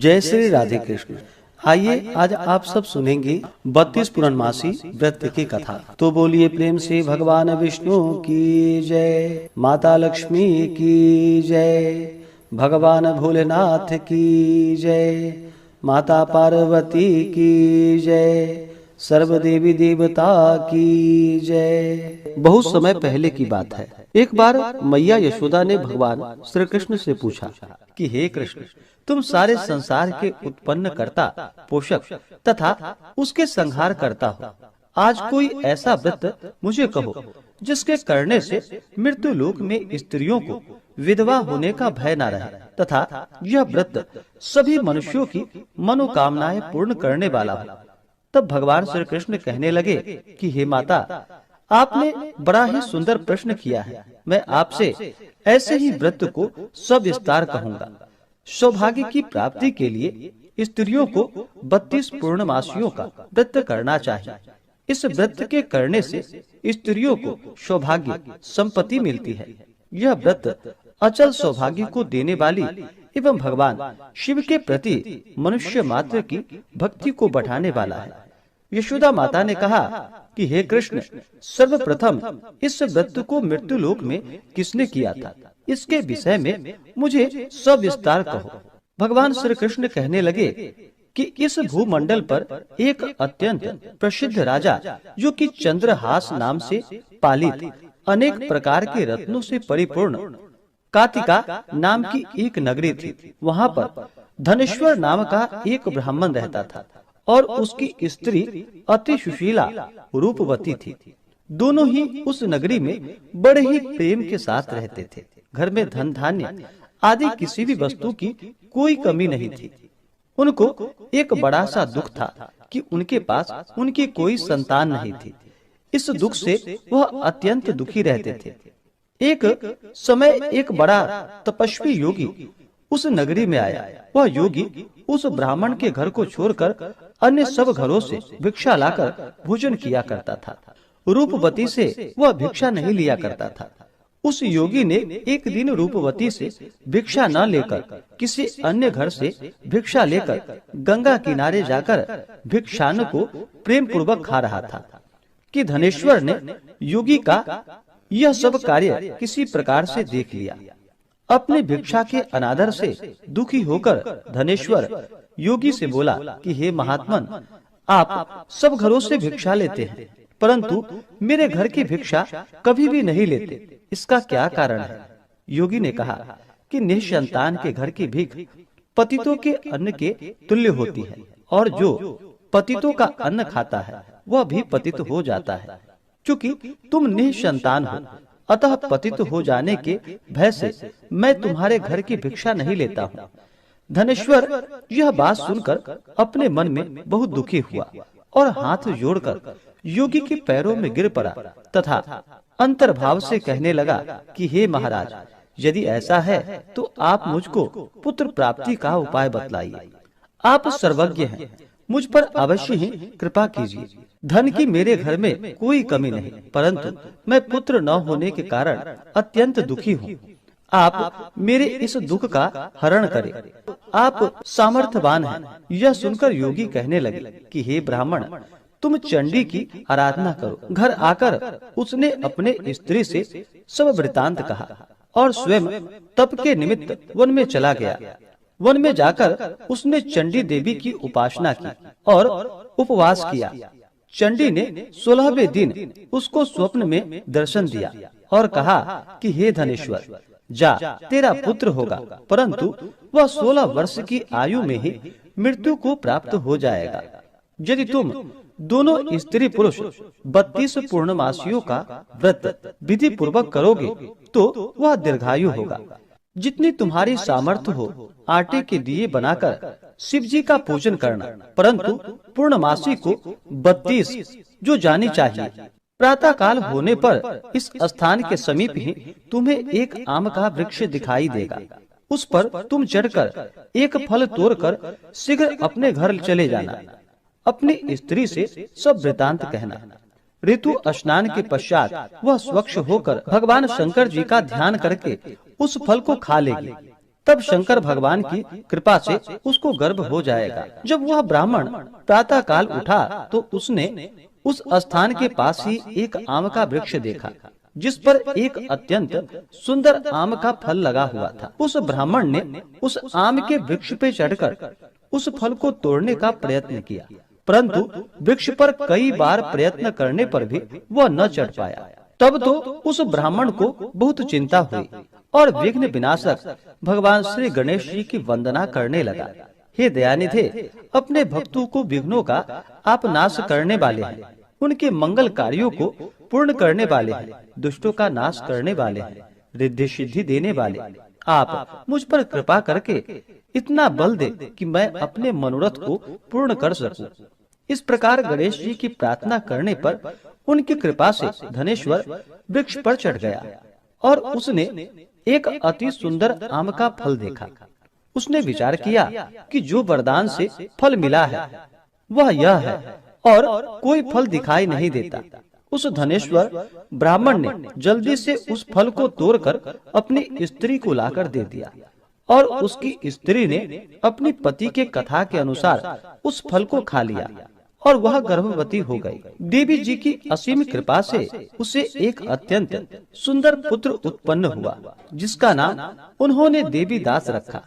जय श्री राधे कृष्ण। आइए आज आप सब सुनेंगे 32 पूर्णमासी व्रत की कथा। तो बोलिए प्रेम से भगवान विष्णु की जय, माता लक्ष्मी की जय, भगवान भोलेनाथ की जय, माता पार्वती की जय, सर्व देवी देवता की जय। बहुत समय पहले की बात है। एक बार मैया यशोदा ने भगवान श्री कृष्ण से पूछा कि हे कृष्ण, तुम सारे संसार के उत्पन्न करता, पोषक तथा उसके संहार करता हो। आज कोई ऐसा व्रत मुझे कहो जिसके करने से मृत्यु लोक में स्त्रियों को विधवा होने का भय न रहे तथा यह व्रत सभी मनुष्यों की मनोकामनाएं पूर्ण करने वाला हो। तब भगवान श्री कृष्ण कहने लगे कि हे माता, आपने बड़ा ही सुंदर प्रश्न किया है। मैं आपसे ऐसे ही व्रत को सविस्तार कहूँगा। सौभाग्य की प्राप्ति के लिए स्त्रियों को 32 पूर्णमासियों का व्रत करना चाहिए। इस व्रत के करने से स्त्रियों को सौभाग्य संपत्ति मिलती है। यह व्रत अचल सौभाग्य को देने वाली एवं भगवान शिव के प्रति मनुष्य मात्र की भक्ति को बढ़ाने वाला है। यशोदा माता ने कहा कि हे कृष्ण, सर्वप्रथम इस व्रत को मृत्यु लोक में किसने किया था, इसके विषय में मुझे सविस्तार कहो। भगवान श्री कृष्ण कहने लगे कि इस भूमंडल पर एक अत्यंत प्रसिद्ध राजा, जो कि चंद्रहास नाम से पालित अनेक प्रकार के रत्नों से परिपूर्ण कातिका नाम की एक नगरी थी। वहाँ पर धनेश्वर नाम का एक ब्राह्मण रहता था और उसकी स्त्री अति सुशीला रूपवती थी। दोनों ही उस नगरी में बड़े ही प्रेम के साथ रहते थे। घर में धन धान्य आदि किसी भी वस्तु की कोई कमी नहीं थी। उनको एक बड़ा सा दुख था कि उनके पास उनकी कोई संतान नहीं थी। इस दुख से वह अत्यंत दुखी रहते थे। एक समय एक बड़ा तपस्वी योगी उस नगरी में आया। वह योगी उस ब्राह्मण के घर को छोड़कर अन्य सब घरों से भिक्षा लाकर भोजन किया करता था। रूपवती से वह भिक्षा नहीं लिया करता था। उस योगी ने एक दिन रूपवती से भिक्षा न लेकर किसी अन्य घर से भिक्षा लेकर गंगा किनारे जाकर भिक्षान्न को प्रेम पूर्वक खा रहा था कि धनेश्वर ने योगी का यह सब कार्य किसी प्रकार से देख लिया। अपने भिक्षा के अनादर से दुखी होकर धनेश्वर योगी से बोला कि हे महात्मन, आप सब घरों से भिक्षा लेते हैं, परंतु मेरे घर की भिक्षा कभी भी नहीं लेते। इसका क्या कारण है? योगी ने कहा कि निसंतान के घर की भीख पतितों के अन्न के तुल्य होती है, और जो पतितों का अन्न खाता है वह भी पतित हो जाता है। क्योंकि तुम निसंतान हो, अतः पतित हो जाने के भय से मैं तुम्हारे घर की भिक्षा नहीं लेता हूँ। धनेश्वर यह बात सुनकर अपने मन में बहुत दुखी हुआ और हाथ जोड़कर योगी के पैरों में गिर पड़ा तथा अंतर्भाव से कहने लगा कि हे महाराज, यदि ऐसा है तो आप मुझको पुत्र प्राप्ति का उपाय बतलाइए। आप सर्वज्ञ हैं, मुझ पर अवश्य ही कृपा कीजिए। धन की मेरे घर में कोई कमी नहीं, परंतु मैं पुत्र न होने के कारण अत्यंत दुखी हूँ। आप मेरे इस दुख का हरण करें। आप सामर्थ्यवान हैं। यह सुनकर योगी कहने लगे कि हे ब्राह्मण, तुम चंडी की आराधना करो। घर आकर उसने अपने स्त्री से सब वृतांत कहा और स्वयं तप के निमित्त वन में चला गया। वन में जाकर उसने चंडी देवी की उपासना की और उपवास किया। चंडी ने 16वें दिन उसको स्वप्न में दर्शन दिया और कहा कि हे धनेश्वर, जा, तेरा पुत्र होगा, परंतु वह 16 वर्ष की आयु में ही मृत्यु को प्राप्त हो जाएगा। यदि तुम दोनों स्त्री पुरुष 32 पूर्णमासियों का व्रत विधि पूर्वक करोगे तो वह दीर्घायु होगा। जितनी तुम्हारी सामर्थ्य हो, आटे के दिए बनाकर शिव जी का पूजन करना, परंतु पूर्णमासी को 32 जो जानी चाहिए। प्रातः काल होने पर इस स्थान के समीप ही तुम्हें एक आम का वृक्ष दिखाई देगा। उस पर तुम चढ़कर एक फल तोड़कर शीघ्र अपने घर चले जाना। अपनी स्त्री से सब वृतांत कहना। ऋतु स्नान के पश्चात वह स्वच्छ होकर भगवान शंकर जी का ध्यान करके उस फल को खा लेगी। तब शंकर भगवान की कृपा से उसको गर्भ हो जाएगा। जब वह ब्राह्मण प्रातः काल उठा तो उसने उस स्थान के पास ही एक आम का वृक्ष देखा, जिस पर एक अत्यंत सुंदर आम का फल लगा हुआ था। उस ब्राह्मण ने उस आम के वृक्ष पे चढ़कर उस फल को तोड़ने का प्रयत्न किया, परंतु वृक्ष पर कई बार प्रयत्न करने पर भी वह न चढ़ पाया। तब तो उस ब्राह्मण को बहुत चिंता हुई और विघ्न विनाशक भगवान श्री गणेश जी की वंदना करने लगा। हे दयानिधे, अपने भक्तों को विघ्नों का आप नाश करने वाले हैं, उनके मंगल कार्यों को पूर्ण करने वाले हैं, दुष्टों का नाश करने वाले हैं, रिद्धि सिद्धि देने वाले। आप मुझ पर कृपा करके इतना बल दे कि मैं अपने मनोरथ को पूर्ण कर सकूं। इस प्रकार गणेश जी की प्रार्थना करने पर उनकी कृपा से धनेश्वर वृक्ष पर चढ़ गया और उसने एक अति सुंदर आम का फल देखा। उसने विचार किया कि जो वरदान से फल मिला है वह यह है और कोई फल दिखाई नहीं देता। उस धनेश्वर ब्राह्मण ने जल्दी से उस फल को तोड़कर अपनी स्त्री को लाकर दे दिया और उसकी स्त्री ने अपनी पति के कथा के अनुसार उस फल को खा लिया और वह गर्भवती हो गई। देवी जी की असीम कृपा से उसे एक अत्यंत सुंदर पुत्र उत्पन्न हुआ, जिसका नाम उन्होंने देवी दास रखा।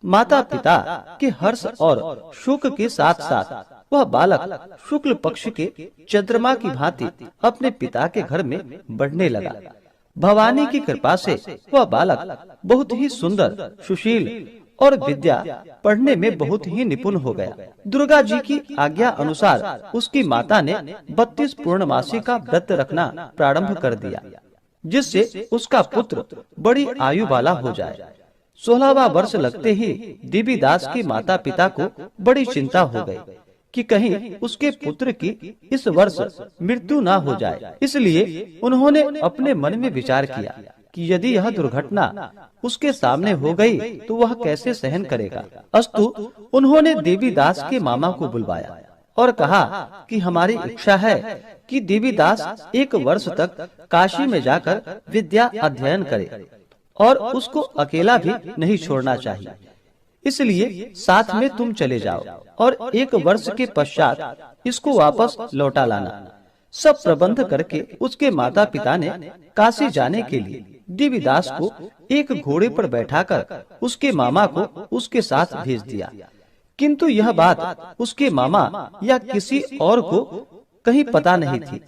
माता पिता के हर्ष और शोक के साथ साथ वह बालक शुक्ल पक्ष के चंद्रमा की भांति अपने पिता के घर में बढ़ने लगा। भवानी की कृपा से वह बालक बहुत ही सुंदर, सुशील और विद्या पढ़ने में बहुत ही निपुण हो गया। दुर्गा जी की आज्ञा अनुसार उसकी माता ने 32 पूर्णमासी का व्रत रखना प्रारंभ कर दिया, जिससे उसका पुत्र बड़ी आयु वाला हो जाए। 16वां वर्ष लगते ही देवीदास की माता पिता को बड़ी चिंता हो गई कि कहीं उसके पुत्र की इस वर्ष मृत्यु न हो जाए। इसलिए उन्होंने अपने मन में विचार किया कि यदि यह दुर्घटना उसके सामने हो गई तो वह कैसे सहन करेगा। अस्तु उन्होंने देवीदास के मामा को बुलवाया और कहा कि हमारी इच्छा है कि देवीदास 1 वर्ष तक काशी में जाकर विद्या अध्ययन करे और उसको अकेला भी नहीं छोड़ना चाहिए। इसलिए साथ में तुम चले जाओ और 1 वर्ष के पश्चात इसको वापस लौटा लाना। सब प्रबंध करके उसके माता पिता ने काशी जाने के लिए देवीदास को एक घोड़े पर बैठाकर उसके मामा को उसके साथ भेज दिया। किंतु यह बात उसके मामा या किसी और को कहीं पता नहीं थी।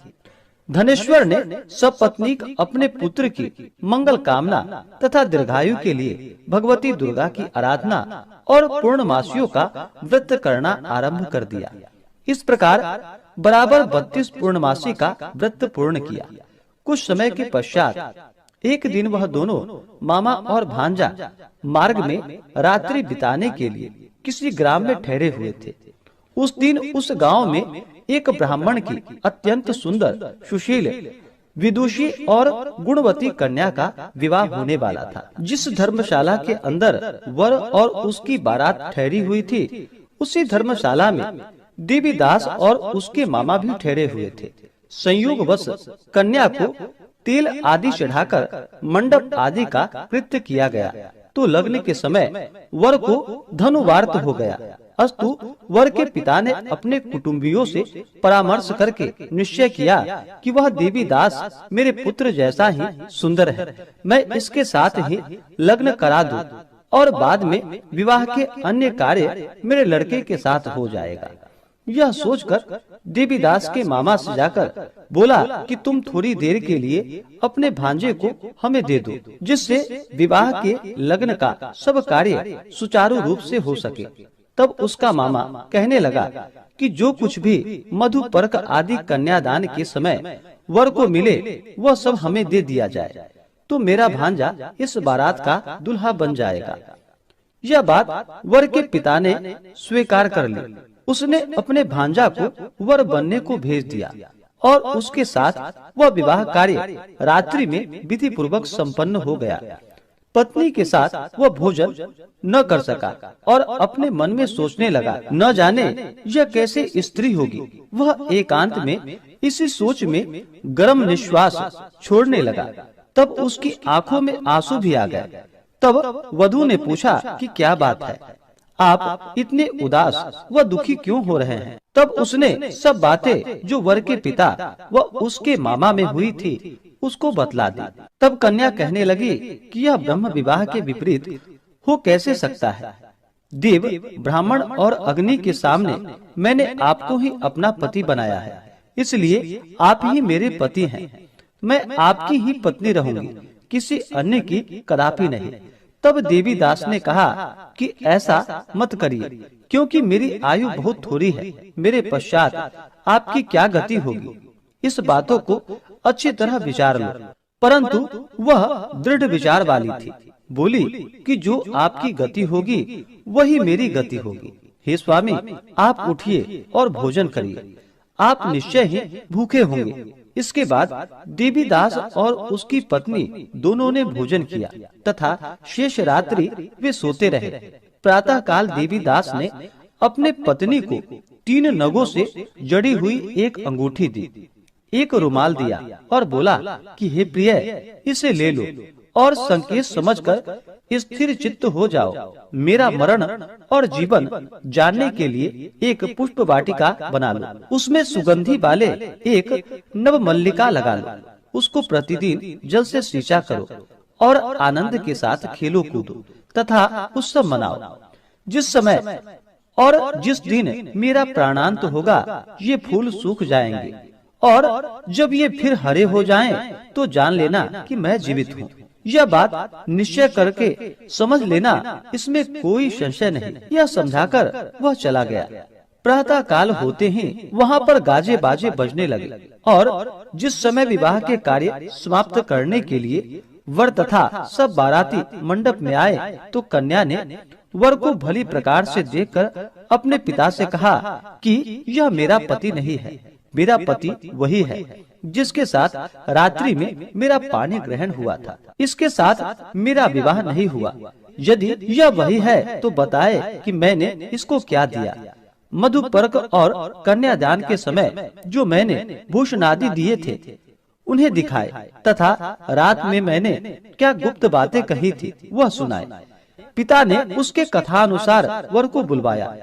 धनेश्वर ने सपत्नीक अपने पुत्र की मंगल कामना तथा दीर्घायु के लिए भगवती दुर्गा की आराधना और पूर्णमासियों का व्रत करना आरंभ कर दिया। इस प्रकार बराबर 32 पूर्णमासी का व्रत पूर्ण किया। कुछ समय के पश्चात एक दिन वह दोनों मामा और भांजा मार्ग में रात्रि बिताने के लिए किसी ग्राम में ठहरे हुए थे। उस दिन उस गांव में एक ब्राह्मण की अत्यंत सुंदर, सुशील, विदुषी और गुणवती कन्या का विवाह होने वाला था। जिस धर्मशाला के अंदर वर और उसकी बारात ठहरी हुई थी, उसी धर्मशाला में देवीदास और उसके मामा भी ठहरे हुए थे। संयोगवश कन्या को तेल आदि चढ़ाकर मंडप आदि का कृत्य किया गया तो लग्न के समय वर को धनुवार्त हो गया। अस्तु वर के पिता ने अपने कुटुंबियों से परामर्श करके निश्चय किया कि वह देवीदास मेरे पुत्र जैसा ही सुंदर है, मैं इसके साथ ही लग्न करा दूं और बाद में विवाह के अन्य कार्य मेरे लड़के के साथ हो जाएगा। यह सोचकर देवीदास के मामा से जाकर बोला कि तुम थोड़ी देर के लिए अपने भांजे को हमें दे दो, जिससे विवाह के लग्न का सब कार्य सुचारू रूप से हो सके। तब उसका मामा कहने लगा कि जो कुछ भी मधुपर्क आदि कन्यादान के समय वर को मिले वह सब हमें दे दिया जाए, तो मेरा भांजा इस बारात का दुल्हा बन जाएगा। यह बात वर के पिता ने स्वीकार कर ली। उसने अपने भांजा को वर बनने को भेज दिया और उसके साथ वह विवाह कार्य रात्रि में विधि पूर्वक संपन्न हो गया। पत्नी के साथ वह भोजन न कर सका और अपने मन में सोचने लगा, न जाने यह कैसे स्त्री होगी। वह एकांत में इसी सोच में गर्म निश्वास छोड़ने लगा। तब उसकी आंखों में आंसू भी आ गए। तब वधू ने पूछा कि क्या बात है, आप इतने उदास व दुखी क्यों हो रहे हैं? तब उसने सब बातें जो वर के पिता व उसके मामा में हुई थी उसको बतला दी। तब कन्या कहने लगी कि यह ब्रह्म विवाह के विपरीत हो कैसे सकता है? देव, ब्राह्मण और अग्नि के सामने मैंने आपको ही अपना पति बनाया है, इसलिए आप ही मेरे पति हैं। मैं आपकी ही पत्नी रहूंगी, किसी अन्य की कदापि नहीं। तब देवी दास ने कहा कि ऐसा मत करिए, क्योंकि मेरी आयु बहुत थोड़ी है। मेरे पश्चात आपकी क्या गति होगी, इस बातों को अच्छी तरह विचार लो। परंतु वह दृढ़ विचार वाली थी, बोली कि जो आपकी गति होगी वही मेरी गति होगी। हे स्वामी, आप उठिए और भोजन करिए, आप निश्चय ही भूखे होंगे। इसके बाद देवीदास और उसकी पत्नी दोनों ने भोजन किया तथा शेष रात्रि वे सोते रहे। प्रातः काल देवीदास ने अपने पत्नी को 3 नगों से जड़ी हुई एक अंगूठी दी, एक रुमाल दिया और बोला कि हे प्रिय, इसे ले लो और संकेत समझकर स्थिर चित्त हो जाओ। मेरा मरण और जीवन जानने के लिए एक पुष्प वाटिका बना लो, उसमें सुगंधी वाले एक नव मल्लिका लगा लो, उसको प्रतिदिन जल से सींचा करो और आनंद के साथ खेलो कूदो तथा उत्सव मनाओ। जिस समय और जिस दिन मेरा प्राणांत होगा, ये फूल सूख जाएंगे और जब ये फिर हरे हो जाएं, तो जान लेना कि मैं जीवित हूँ। यह बात निश्चय करके समझ लेना, इसमें कोई संशय नहीं। यह समझाकर वह चला गया। प्रातः काल होते ही वहाँ पर गाजे बाजे बजने लगे और जिस समय विवाह के कार्य समाप्त करने के लिए वर तथा सब बाराती मंडप में आए, तो कन्या ने वर को भली प्रकार से देखकर अपने पिता से कहा कि यह मेरा पति नहीं है, मेरा पति वही है जिसके साथ रात्रि में मेरा पानी ग्रहण हुआ था। इसके साथ मेरा विवाह नहीं हुआ। यदि यह वही है तो बताए कि मैंने इसको क्या दिया। मधुपर्क और कन्यादान के समय जो मैंने भूषण आदि दिए थे उन्हें दिखाए तथा रात में मैंने क्या गुप्त बातें कही थी वह सुनाए। पिता ने उसके कथानुसार वर को बुलवाया।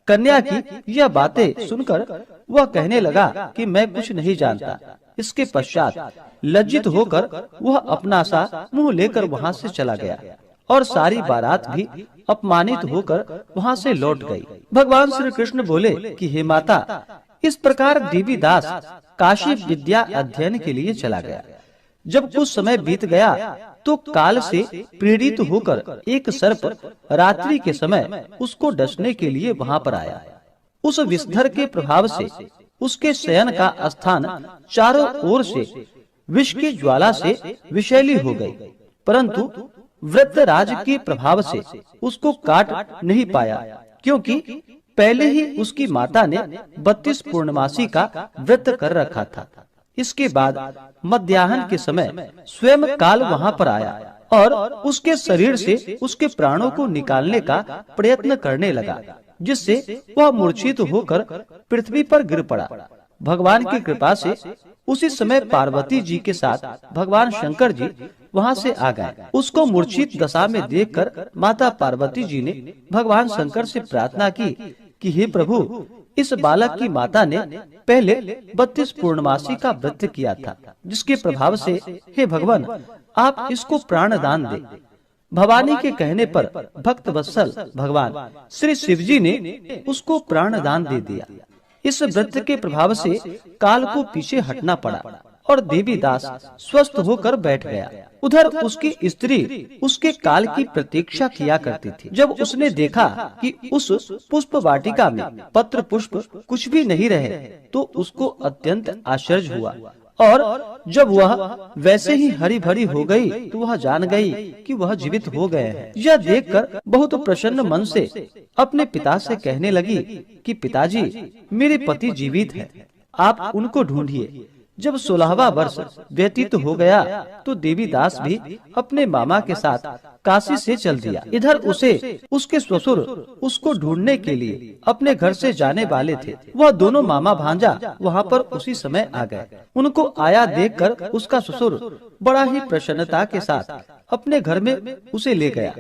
कन्या की यह बातें सुनकर वह कहने लगा कि मैं कुछ नहीं जानता। इसके पश्चात लज्जित होकर वह अपना सा मुंह लेकर वहाँ से चला गया और सारी बारात भी अपमानित होकर वहाँ से लौट गई। भगवान श्री कृष्ण बोले कि हे माता, इस प्रकार देवीदास काशी विद्या अध्ययन के लिए चला गया। जब कुछ समय बीत गया तो काल से प्रेरित होकर एक सर्प रात्रि के समय उसको डसने के लिए वहाँ पर आया। उस विषधर के प्रभाव से उसके शयन का स्थान चारों ओर से विष की ज्वाला से विषैली हो गई, परंतु वृत्रराज के प्रभाव से उसको काट नहीं पाया, क्योंकि पहले ही उसकी माता ने 32 पूर्णमासी का व्रत कर रखा था। इसके बाद मध्याह्न के समय स्वयं काल वहाँ पर आया और उसके शरीर से उसके प्राणों को निकालने का प्रयत्न करने लगा, जिससे वह मूर्छित होकर पृथ्वी पर गिर पड़ा। भगवान की कृपा से उसी समय पार्वती जी के साथ भगवान शंकर जी वहाँ से आ गए। उसको मूर्छित दशा में देखकर माता पार्वती जी ने भगवान शंकर से प्रार्थना की कि हे प्रभु, इस बालक की माता ने पहले 32 पूर्णमासी का व्रत किया था, जिसके प्रभाव से हे भगवान आप इसको प्राण दान दे। भवानी के कहने पर भक्त वत्सल भगवान श्री शिव जी ने उसको प्राण दान दे दिया। इस व्रत के प्रभाव से काल को पीछे हटना पड़ा और देवीदास स्वस्थ होकर बैठ गया। उधर उसकी स्त्री उसके काल की प्रतीक्षा किया करती थी। जब उसने देखा कि उस पुष्प वाटिका में पत्र पुष्प कुछ भी नहीं रहे, तो उसको अत्यंत आश्चर्य हुआ और जब वह वैसे ही हरी भरी हो गई तो वह जान गई कि वह जीवित हो गए हैं। यह देखकर बहुत प्रसन्न मन से अपने पिता से कहने लगी कि पिताजी, मेरे पति जीवित हैं, आप उनको ढूंढिए। जब 16वां वर्ष व्यतीत हो गया तो देवीदास भी अपने मामा के साथ काशी से चल दिया। इधर उसके ससुर उसको ढूंढने के लिए अपने घर से जाने वाले थे। वह दोनों मामा भांजा वहाँ पर उसी समय आ गए। उनको आया देखकर उसका ससुर बड़ा ही प्रसन्नता के साथ अपने घर में उसे ले गया।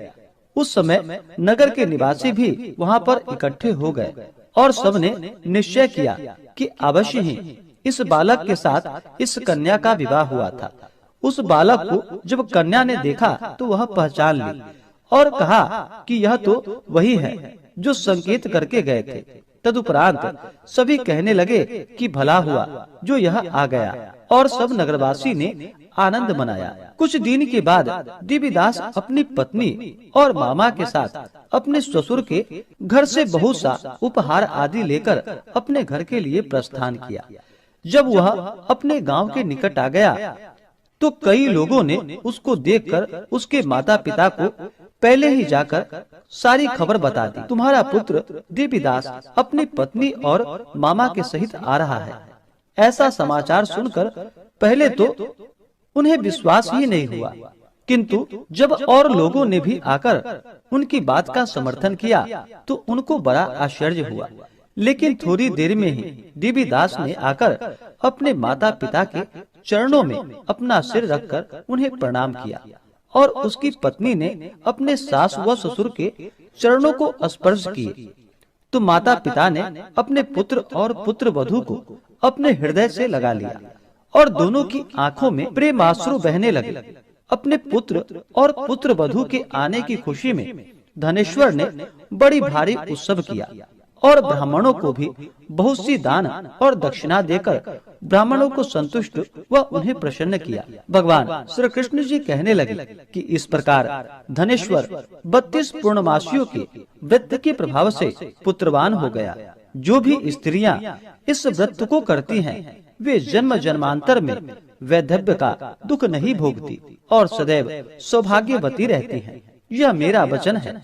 उस समय नगर के निवासी भी वहाँ पर इकट्ठे हो गए और सबने निश्चय किया कि अवश्य ही इस बालक के साथ इस कन्या का विवाह हुआ था। उस बालक को जब कन्या ने देखा तो वह पहचान ली और कहा कि यह तो वही है जो संकेत करके गए थे। तदुपरांत सभी कहने लगे कि भला हुआ जो यह आ गया, और सब नगरवासी ने आनंद मनाया। कुछ दिन के बाद देवीदास अपनी पत्नी और मामा के साथ अपने ससुर के घर से बहुत सा उपहार आदि लेकर अपने घर के लिए प्रस्थान किया। जब वह अपने गांव के निकट आ गया तो कई लोगों ने उसको देखकर उसके माता पिता को पहले ही जाकर सारी खबर बता दी। तुम्हारा पुत्र देवीदास अपनी पत्नी और मामा के सहित आ रहा है। ऐसा समाचार सुनकर पहले तो उन्हें विश्वास ही नहीं हुआ, किंतु जब और लोगों ने भी आकर उनकी बात का समर्थन किया तो उनको बड़ा आश्चर्य हुआ। लेकिन थोड़ी देर में ही देवीदास ने आकर अपने माता पिता के चरणों में अपना सिर रखकर उन्हें प्रणाम किया और उसकी पत्नी ने अपने सास व ससुर के चरणों को स्पर्श किए तो माता पिता ने अपने पुत्र और पुत्र वधू को अपने हृदय से लगा लिया और दोनों की आंखों में प्रेमाश्रु बहने लगे। अपने पुत्र और पुत्र वधू के आने की खुशी में धनेश्वर ने बड़ी भारी उत्सव किया और ब्राह्मणों को भी बहुत सी दान और दक्षिणा देकर ब्राह्मणों को संतुष्ट व उन्हें प्रसन्न किया। भगवान श्री कृष्ण जी कहने लगे कि इस प्रकार धनेश्वर 32 पूर्णमासियों के व्रत के प्रभाव से पुत्रवान हो गया। जो भी स्त्रियां इस व्रत को करती हैं वे जन्म जन्मांतर में वैधव्य का दुख नहीं भोगती और सदैव सौभाग्यवती रहती हैं। यह मेरा वचन है,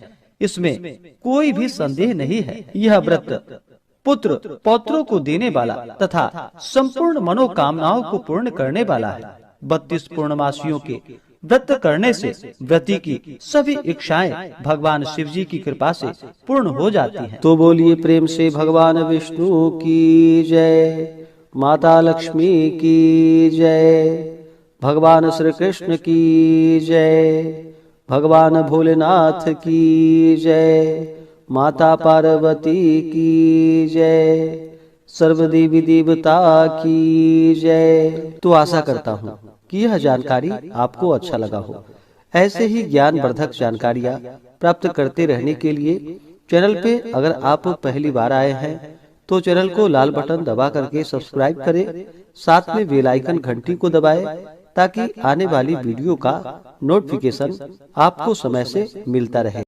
इसमें कोई भी संदेह नहीं है। यह व्रत पुत्र पौत्रों को देने वाला तथा संपूर्ण मनोकामनाओं को पूर्ण करने वाला है। 32 पूर्णमासियों के व्रत करने से व्रती की सभी इच्छाएं भगवान शिव जी की कृपा से पूर्ण हो जाती हैं। तो बोलिए प्रेम से भगवान विष्णु की जय, माता लक्ष्मी की जय, भगवान श्री कृष्ण की जय, भगवान भोलेनाथ की जय, माता पार्वती की जय, सर्वदेवी देवता की जय। तो आशा करता हूँ कि यह जानकारी आपको अच्छा लगा हो। ऐसे ही ज्ञानवर्धक जानकारियाँ प्राप्त करते रहने के लिए चैनल पे अगर आप पहली बार आए हैं तो चैनल को लाल बटन दबा करके सब्सक्राइब करें, साथ में बेल आइकन घंटी को दबाएं ताकि आने वाली वीडियो का नोटिफिकेशन आपको समय से मिलता रहे।